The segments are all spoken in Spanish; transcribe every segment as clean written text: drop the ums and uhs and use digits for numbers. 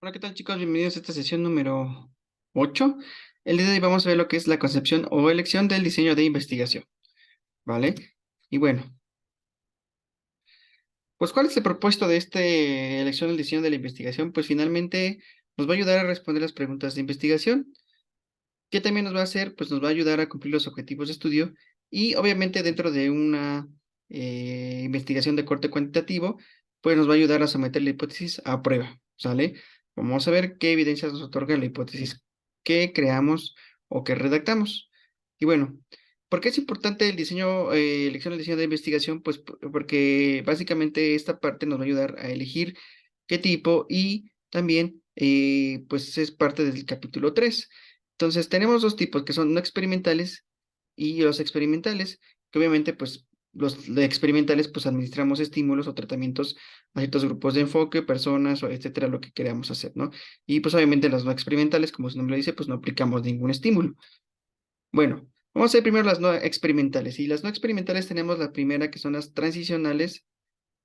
Hola, ¿qué tal, chicos? Bienvenidos a esta sesión número 8. El día de hoy vamos a ver lo que es la concepción o elección del diseño de investigación, ¿vale? Y bueno, pues ¿cuál es el propósito de esta elección del diseño de la investigación? Pues finalmente nos va a ayudar a responder las preguntas de investigación. ¿Qué también nos va a hacer? Pues nos va a ayudar a cumplir los objetivos de estudio y obviamente dentro de una investigación de corte cuantitativo, pues nos va a ayudar a someter la hipótesis a prueba, ¿sale? Vamos a ver qué evidencias nos otorga la hipótesis que creamos o que redactamos. Y bueno, ¿por qué es importante el diseño, elección del diseño de investigación? Pues porque básicamente esta parte nos va a ayudar a elegir qué tipo y también pues es parte del capítulo 3. Entonces, tenemos dos tipos que son no experimentales y los experimentales, que obviamente, pues, los de experimentales, pues, administramos estímulos o tratamientos a ciertos grupos de enfoque, personas, o etcétera, lo que queramos hacer, ¿no? Y, pues, obviamente, las no experimentales, como su nombre lo dice, pues, no aplicamos ningún estímulo. Bueno, vamos a ver primero las no experimentales. Y las no experimentales tenemos la primera, que son las transicionales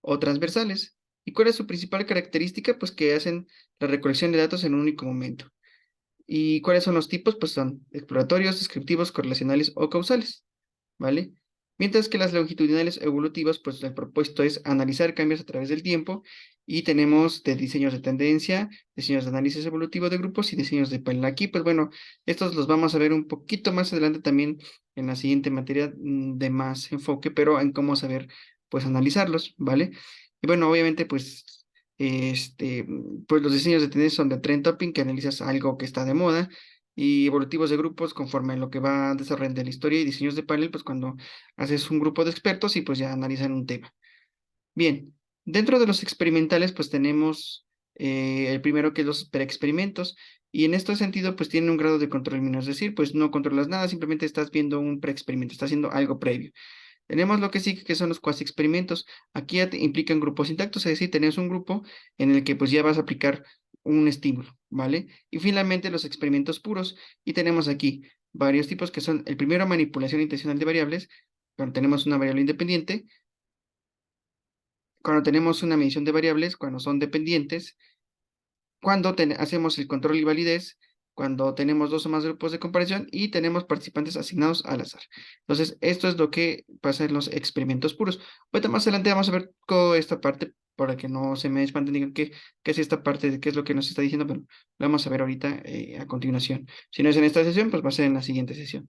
o transversales. ¿Y cuál es su principal característica? Pues que hacen la recolección de datos en un único momento. ¿Y cuáles son los tipos? Pues son exploratorios, descriptivos, correlacionales o causales, ¿vale? Mientras que las longitudinales evolutivas, pues el propósito es analizar cambios a través del tiempo y tenemos de diseños de tendencia, diseños de análisis evolutivo de grupos y diseños de panel. Aquí, pues bueno, estos los vamos a ver un poquito más adelante también en la siguiente materia de más enfoque, pero en cómo saber, pues analizarlos, ¿vale? Y bueno, obviamente, pues los diseños de tendencia son de trend topping, que analizas algo que está de moda, y evolutivos de grupos conforme a lo que va desarrollando la historia, y diseños de panel, pues cuando haces un grupo de expertos y pues ya analizan un tema. Bien, dentro de los experimentales, pues tenemos el primero que es los preexperimentos, y en este sentido, pues tienen un grado de control menor, es decir, pues no controlas nada, simplemente estás viendo un preexperimento, estás haciendo algo previo. Tenemos lo que sí que son los cuasi experimentos. Aquí ya implican grupos intactos, es decir, tenemos un grupo en el que pues ya vas a aplicar un estímulo, ¿vale? Y finalmente los experimentos puros. Y tenemos aquí varios tipos que son el primero, manipulación intencional de variables, cuando tenemos una variable independiente, cuando tenemos una medición de variables, cuando son dependientes, cuando hacemos el control y validez, cuando tenemos dos o más grupos de comparación y tenemos participantes asignados al azar. Entonces, esto es lo que pasa en los experimentos puros. Ahorita más adelante vamos a ver toda esta parte para que no se me espanten, digan qué es esta parte, de qué es lo que nos está diciendo, pero lo vamos a ver ahorita a continuación. Si no es en esta sesión, pues va a ser en la siguiente sesión.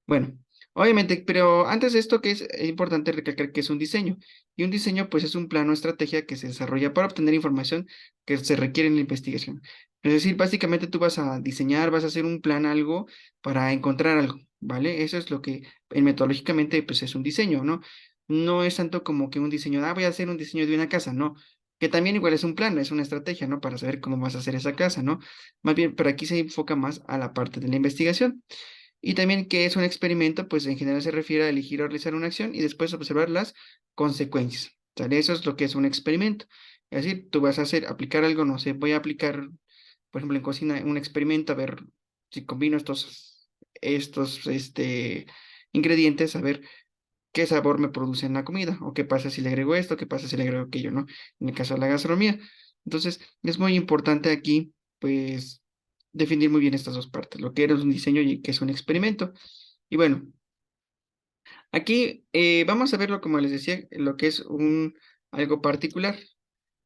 Bueno, obviamente, pero antes de esto que es importante recalcar que es un diseño. Y un diseño, pues, es un plano o estrategia que se desarrolla para obtener información que se requiere en la investigación. Es decir, básicamente tú vas a diseñar, vas a hacer un plan, algo, para encontrar algo, ¿vale? Eso es lo que metodológicamente, pues, es un diseño, ¿no? No es tanto como que un diseño, voy a hacer un diseño de una casa, no. Que también igual es un plan, es una estrategia, ¿no? Para saber cómo vas a hacer esa casa, ¿no? Más bien, pero aquí se enfoca más a la parte de la investigación. Y también que es un experimento, pues en general se refiere a elegir o realizar una acción y después observar las consecuencias. ¿Sale? Eso es lo que es un experimento. Es decir, tú vas a hacer, aplicar algo, no sé, voy a aplicar, por ejemplo, en cocina un experimento, a ver si combino estos ingredientes, a ver qué sabor me produce en la comida, o qué pasa si le agrego esto, qué pasa si le agrego aquello, ¿no? En el caso de la gastronomía. Entonces, es muy importante aquí, pues, definir muy bien estas dos partes, lo que era un diseño y qué es un experimento. Y bueno, aquí vamos a verlo, como les decía, lo que es algo particular.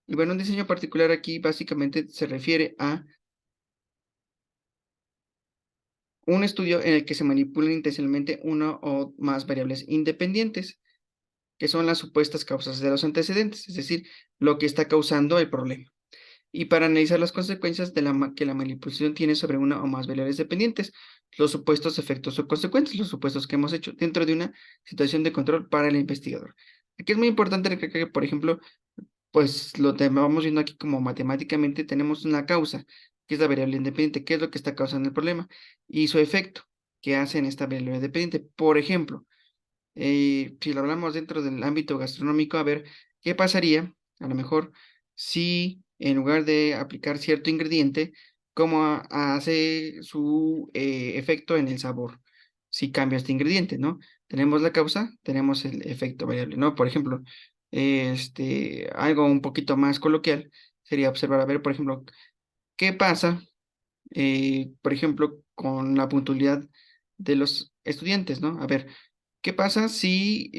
Y bueno, un diseño particular aquí básicamente se refiere a un estudio en el que se manipulan intencionalmente una o más variables independientes, que son las supuestas causas de los antecedentes, es decir, lo que está causando el problema. Y para analizar las consecuencias que la manipulación tiene sobre una o más variables dependientes, los supuestos efectos o consecuencias, los supuestos que hemos hecho dentro de una situación de control para el investigador. Aquí es muy importante recalcar que, por ejemplo, pues vamos viendo aquí como matemáticamente tenemos una causa, que es la variable independiente, qué es lo que está causando el problema, y su efecto, que hace en esta variable independiente. Por ejemplo, si lo hablamos dentro del ámbito gastronómico, a ver, ¿qué pasaría a lo mejor si en lugar de aplicar cierto ingrediente, cómo hace su efecto en el sabor? Si cambia este ingrediente, ¿no? Tenemos la causa, tenemos el efecto variable, ¿no? Por ejemplo, algo un poquito más coloquial sería observar, a ver, por ejemplo, ¿Qué pasa, por ejemplo, con la puntualidad de los estudiantes, ¿no? A ver, ¿qué pasa si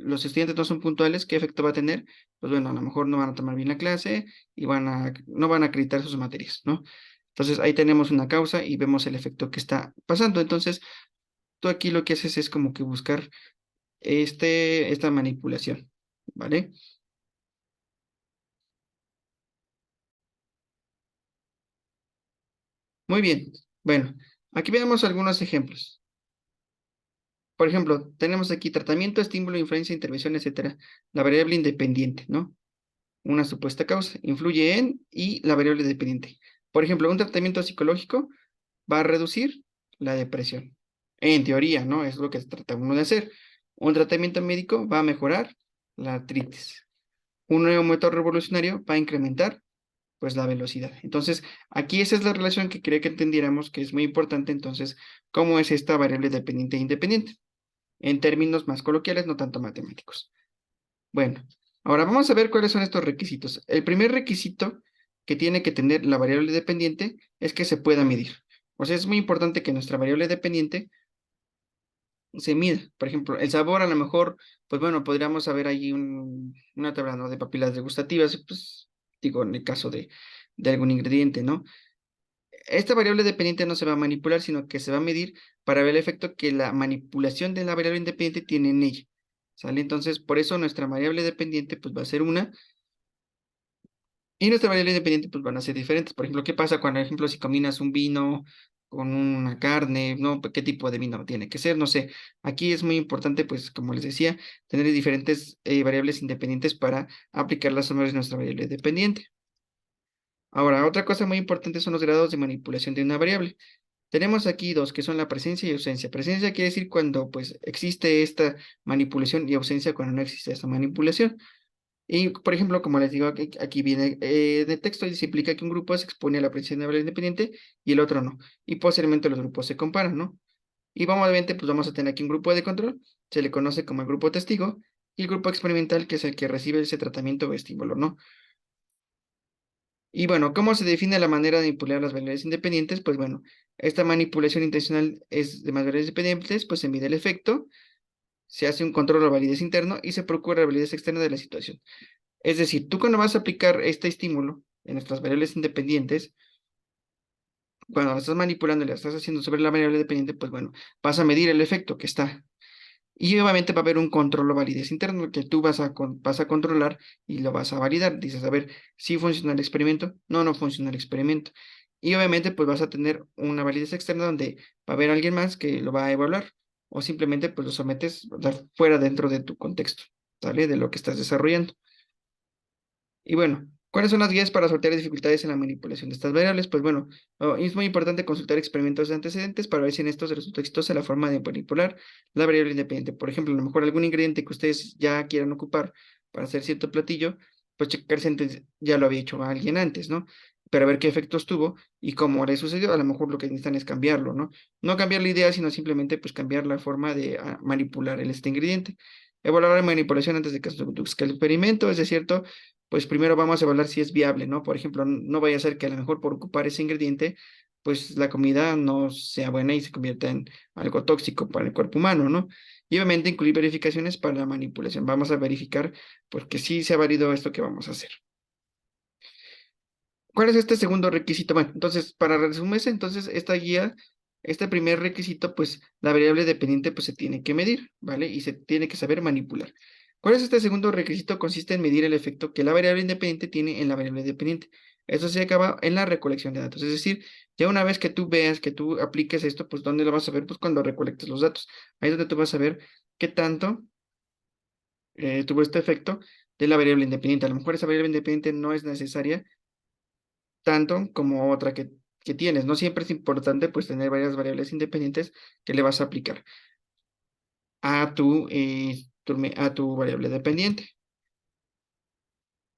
los estudiantes no son puntuales? ¿Qué efecto va a tener? Pues bueno, a lo mejor no van a tomar bien la clase y no van a acreditar sus materias, ¿no? Entonces ahí tenemos una causa y vemos el efecto que está pasando. Entonces, tú aquí lo que haces es como que buscar esta manipulación, ¿vale? Muy bien. Bueno, aquí veamos algunos ejemplos. Por ejemplo, tenemos aquí tratamiento, estímulo, influencia, intervención, etcétera. La variable independiente, ¿no? Una supuesta causa, influye en y la variable dependiente. Por ejemplo, un tratamiento psicológico va a reducir la depresión. En teoría, ¿no? Es lo que tratamos de hacer. Un tratamiento médico va a mejorar la artritis. Un nuevo método revolucionario va a incrementar, pues, la velocidad. Entonces, aquí esa es la relación que quería que entendiéramos, que es muy importante. Entonces, ¿cómo es esta variable dependiente e independiente? En términos más coloquiales, no tanto matemáticos. Bueno, ahora vamos a ver cuáles son estos requisitos. El primer requisito que tiene que tener la variable dependiente es que se pueda medir. O sea, es muy importante que nuestra variable dependiente se mida. Por ejemplo, el sabor a lo mejor, pues bueno, podríamos saber ahí una tabla, ¿no?, de papilas degustativas, pues digo, en el caso de algún ingrediente, ¿no? Esta variable dependiente no se va a manipular, sino que se va a medir para ver el efecto que la manipulación de la variable independiente tiene en ella. ¿Sale? Entonces, por eso nuestra variable dependiente pues va a ser una y nuestra variable independiente pues van a ser diferentes. Por ejemplo, ¿qué pasa cuando, por ejemplo, si combinas un vino con una carne? ¿No? ¿Qué tipo de vino tiene que ser? No sé. Aquí es muy importante, pues, como les decía, tener diferentes variables independientes para aplicarlas sobre nuestra variable dependiente. Ahora, otra cosa muy importante son los grados de manipulación de una variable. Tenemos aquí dos, que son la presencia y ausencia. Presencia quiere decir cuando pues existe esta manipulación y ausencia cuando no existe esta manipulación. Y, por ejemplo, como les digo, aquí viene de texto y se implica que un grupo se expone a la presencia de una variable independiente y el otro no. Y posteriormente los grupos se comparan, ¿no? Y vamos, obviamente, pues vamos a tener aquí un grupo de control, se le conoce como el grupo testigo, y el grupo experimental, que es el que recibe ese tratamiento o estímulo, ¿no? Y bueno, ¿cómo se define la manera de manipular las variables independientes? Pues bueno, esta manipulación intencional es de más variables independientes, pues se mide el efecto, se hace un control de validez interno y se procura la validez externa de la situación. Es decir, tú cuando vas a aplicar este estímulo en nuestras variables independientes, cuando la estás manipulando y la estás haciendo sobre la variable dependiente, pues bueno, vas a medir el efecto que está. Y obviamente va a haber un control o validez interno que tú vas a controlar y lo vas a validar. Dices, a ver, si funciona el experimento, no funciona el experimento. Y obviamente pues vas a tener una validez externa donde va a haber alguien más que lo va a evaluar o simplemente pues lo sometes, o sea, fuera dentro de tu contexto, ¿sale? De lo que estás desarrollando. Y bueno, ¿cuáles son las guías para sortear dificultades en la manipulación de estas variables? Pues bueno, es muy importante consultar experimentos antecedentes para ver si en estos resultó exitosa la forma de manipular la variable independiente. Por ejemplo, a lo mejor algún ingrediente que ustedes ya quieran ocupar para hacer cierto platillo, pues checar si antes ya lo había hecho alguien antes, ¿no? Pero ver qué efectos tuvo y cómo le sucedió. A lo mejor lo que necesitan es cambiarlo, ¿no? No cambiar la idea, sino simplemente pues cambiar la forma de manipular este ingrediente. Evaluar la manipulación antes de que se produzca el experimento, es decir, pues primero vamos a evaluar si es viable, ¿no? Por ejemplo, no vaya a ser que a lo mejor por ocupar ese ingrediente, pues la comida no sea buena y se convierta en algo tóxico para el cuerpo humano, ¿no? Y obviamente incluir verificaciones para la manipulación. Vamos a verificar porque sí se ha válido esto que vamos a hacer. ¿Cuál es este segundo requisito? Bueno, entonces, para resumirse, entonces, esta guía, este primer requisito, pues, la variable dependiente, pues, se tiene que medir, ¿vale? Y se tiene que saber manipular. ¿Cuál es este segundo requisito? Consiste en medir el efecto que la variable independiente tiene en la variable dependiente. Eso se acaba en la recolección de datos. Es decir, ya una vez que tú veas, que tú apliques esto, pues, ¿dónde lo vas a ver? Pues, cuando recolectes los datos. Ahí es donde tú vas a ver qué tanto tuvo este efecto de la variable independiente. A lo mejor esa variable independiente no es necesaria tanto como otra que tienes. No siempre es importante pues tener varias variables independientes que le vas a aplicar a tu variable dependiente.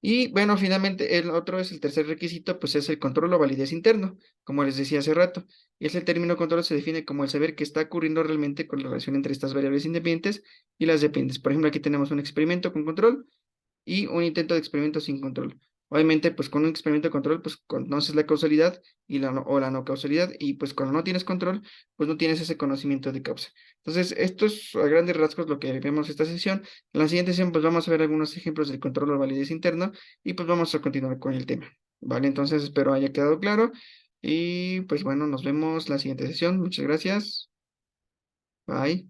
Y bueno, finalmente el otro es el tercer requisito, pues es el control o validez interno, como les decía hace rato. Y ese término control se define como el saber qué está ocurriendo realmente con la relación entre estas variables independientes y las dependientes. Por ejemplo, aquí tenemos un experimento con control y un intento de experimento sin control. Obviamente, pues con un experimento de control, pues conoces la causalidad y o la no causalidad, y pues cuando no tienes control, pues no tienes ese conocimiento de causa. Entonces, esto es a grandes rasgos lo que vemos esta sesión. En la siguiente sesión, pues vamos a ver algunos ejemplos del control o validez interno y pues vamos a continuar con el tema. ¿Vale? Entonces, espero haya quedado claro y pues bueno, nos vemos la siguiente sesión. Muchas gracias. Bye.